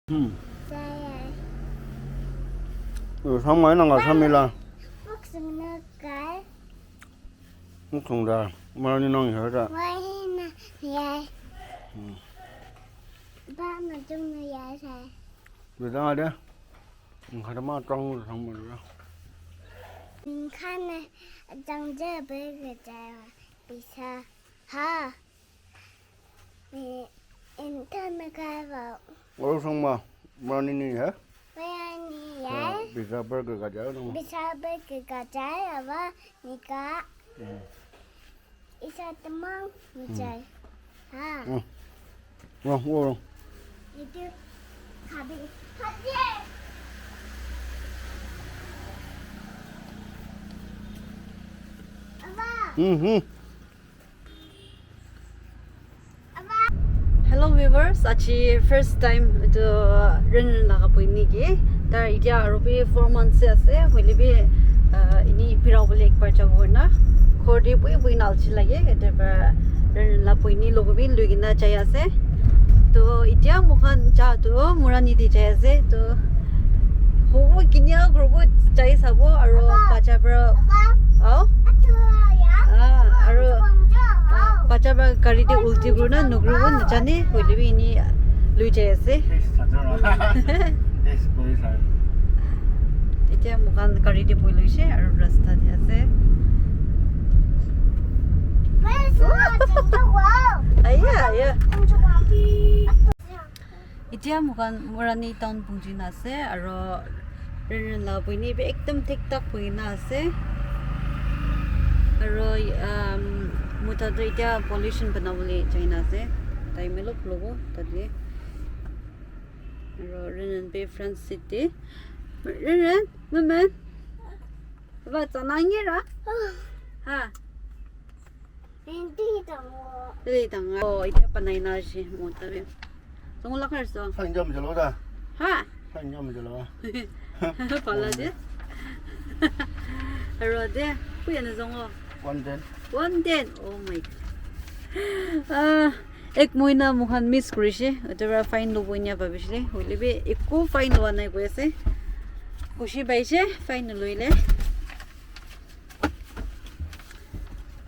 Saya. Xong mấy lần là xong đi là Bốc sừng nó cái. nó không ra mà đi nông hết ra Vậy nè, vậy. Ba mà chung là vậy sao? người ta đấy không có mà trong xong rồi đó Khăn này, trong giờ bây giờ chạy mà bị sao? Ha? Em thân nó cái vào. ủa xong mà đi hết Vậy anh vậy? pizza burger cả cháo đúng Bị sao bây giờ cả trái à ba? Nì cá. không Isa temang macam. Ha. ngon quá luôn Itu habis. Haji. Abah. Abah. Hello viewers, achi first time to ren laga poini ki tar itia arobi 4 months ase hoile bi ini pirau bole ekbar jabo na khori bui nalchi lage ete ba ren la poini logo bi lugina chai ase to itia mukhan cha to murani di chai ase to hobo kinya grobo chai sabo aro bacha bra au aro bacha ba gari de ulti guna nugru na jani hoile bi ini lui chai ase itia mukhan gari de boi loise aro rasta de ase aya itia mukhan murani town pungjina ase aro ren la boini be ekdam tik tak boina ase aro muta to itia pollution banawle chaina ase taimelo logo tadi aro ren be France city ren maman ba tanangira ha Hindi tahu. Dili tanga. Oh, itia panay na siya mo tabi. Tungol lakar so. phải nhầm cho nó ra Ha? phải nhầm cho nó Pala de. Aro de. Kuya na zongo. quan đến 110. Oh my. Ek moina muhan miss krishi. Otara fine lo bonya babishle. Holibe ekko fine lo anay ko ase. Kushi baise fine lo ile.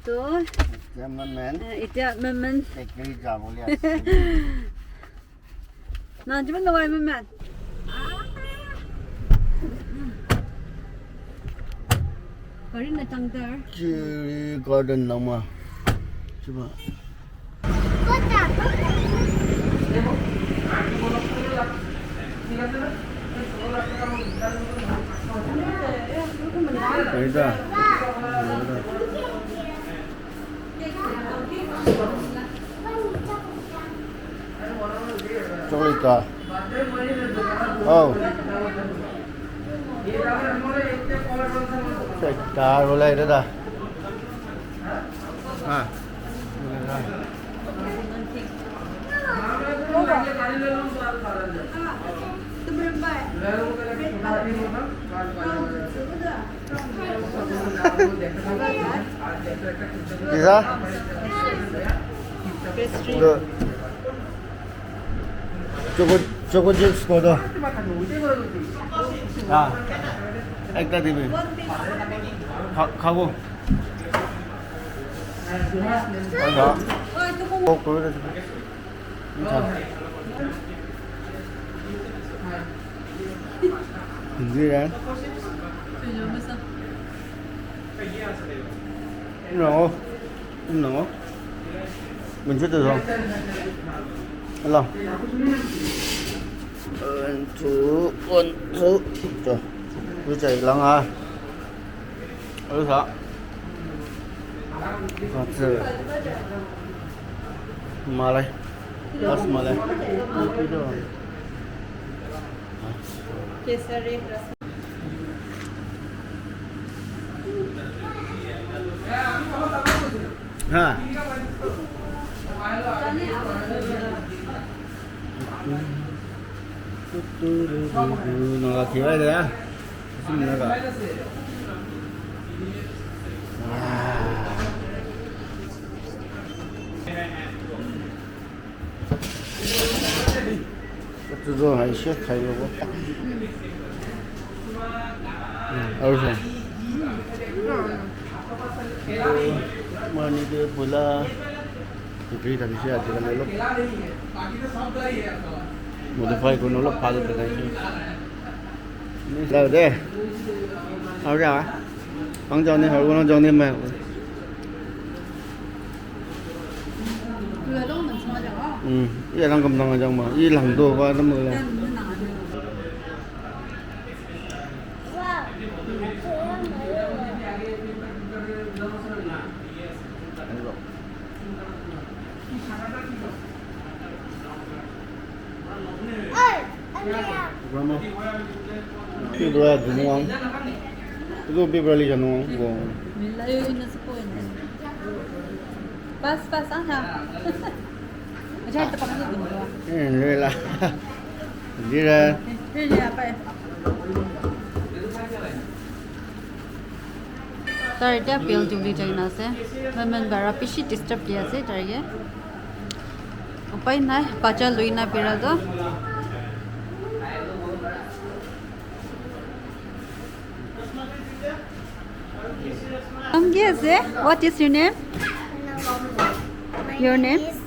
To em men itia maman. cái gì vô liền Na jiban laway maman. Kari na tangdar. chứ garden đâu mà chứ mà Kota. đấy ra chocolate cả oh cái cá rồi đây đó à gì ra được choco chips có đâu à anh ta đi về খাবো đó cô cứ gì đấy nó mình chết được không hello one two trời cứ chạy lắm à ơi sao 맞지 말해 버스 말해 Kesari ha 너가 기어야 돼 무슨 내가 这种还是开了不？알았어. 많이 그 볼라 그게 당시 아직은 로 modify को no लो फाल पे 당시 नहीं देเอาจ้ะ帮着你好我能叫你们 이랑 금방 하자 뭐 이랑도 봐 너무 그래 그러면 이거야 누구왕 이거 비브랄리 자누왕 이거 밀라요 있는 스포인데 빠스 안하 Macam tempat ni gini. Ni lah. Dia. Ni apa? Tadi dia build juli jangan nasi. Memang berapa pisi disturb dia sih tadi. Apa ini? Baca luina berada. Yes, what is your name? Your name?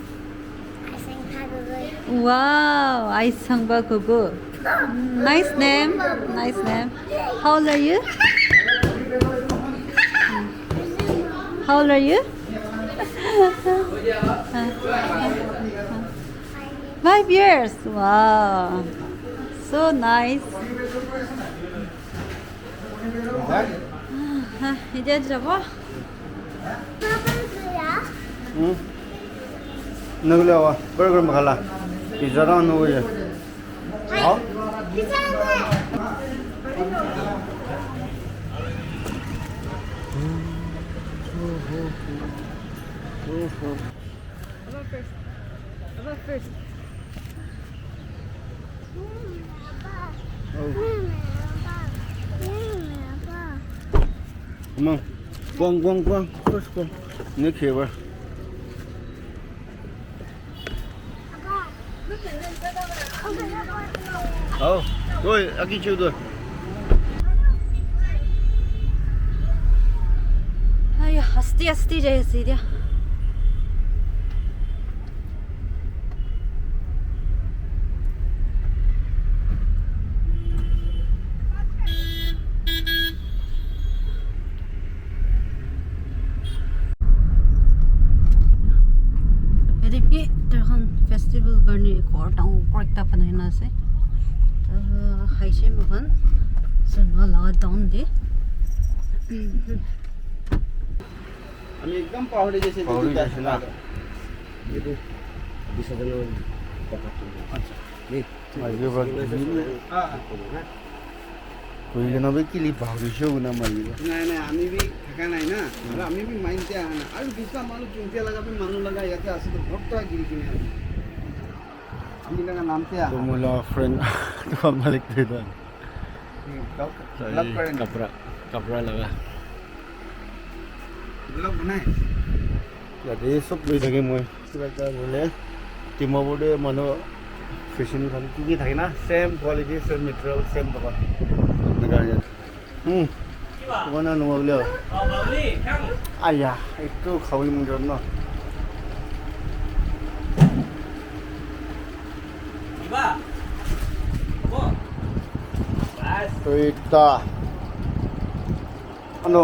Wow, Aisangba Gugu. Nice name. Nice name. How old are you? How old are you? 5 years. Wow. So nice. 이제 잡아. 응. 너글려와. 버거 먹을라. 피자랑 넣어야. 어? About first. 엄마, 꽝꽝꽝, 꽝꽝. 내 개발. Oh, rồi, aquí chiều rồi. Ay, asti jayasi dia. Jadi pi terhan festival garni kor tang korrekta panahina se. Haishe makan sunwa la down de. আমি একদম পাহাড়ে গেছি পাহাড়ে গেছি না ಇದು বিসর্জন আচ্ছা 네 아이고 봐 কইলে না কিলি পাহাড়ে শো না মারিবা নাই নাই আমি বি থাকা নাই না আর আমি বি মাইনতে আনা আর বিসা মানুষ চিন্তা লাগাবে মানুষ লাগা ইয়াতে আছে তো ভক্তরা গিরি কিনে আমি লাগা নামতে আ তো মোলা ফ্রেন্ড তো মালিক দেদা लग करें कपड़ा लगा लग बनाए ইয়াতে সব লৈ থাকে মই কিবা এটা বলে টিমবোৰ্ডে মানুহ ফেশ্বন খালি কি কি থাকে না same quality same material same পাবা নাগালেণ্ড কিবা না নহ'লে আয়া এইটো খাবই মন যাব ন Ita. Ano?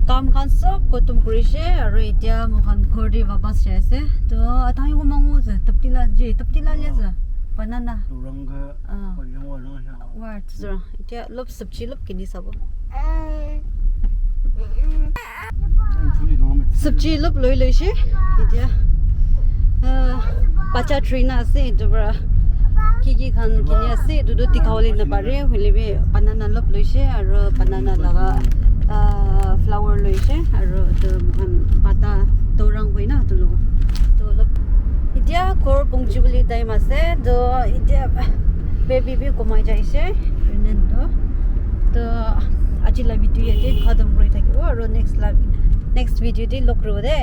Kam kan sob ko tum kurishe aro itia mukhan khori wapas jaise to atang ko mangu je taptila le za banana Turangga. war tsa itia lop sabji lop kini sabo sabji lop loi she itia pacha trina ase dobra kiki khan kini ase dudu tikawli na pare hulibe banana lop loise aro banana laga flower loise aro to mukhan pata torang hoina to lo to lop itia kor pungchibuli time ase do itia baby bi komai jaise renendo to ajila video ete khadam kori thakibo aro next video de lokro de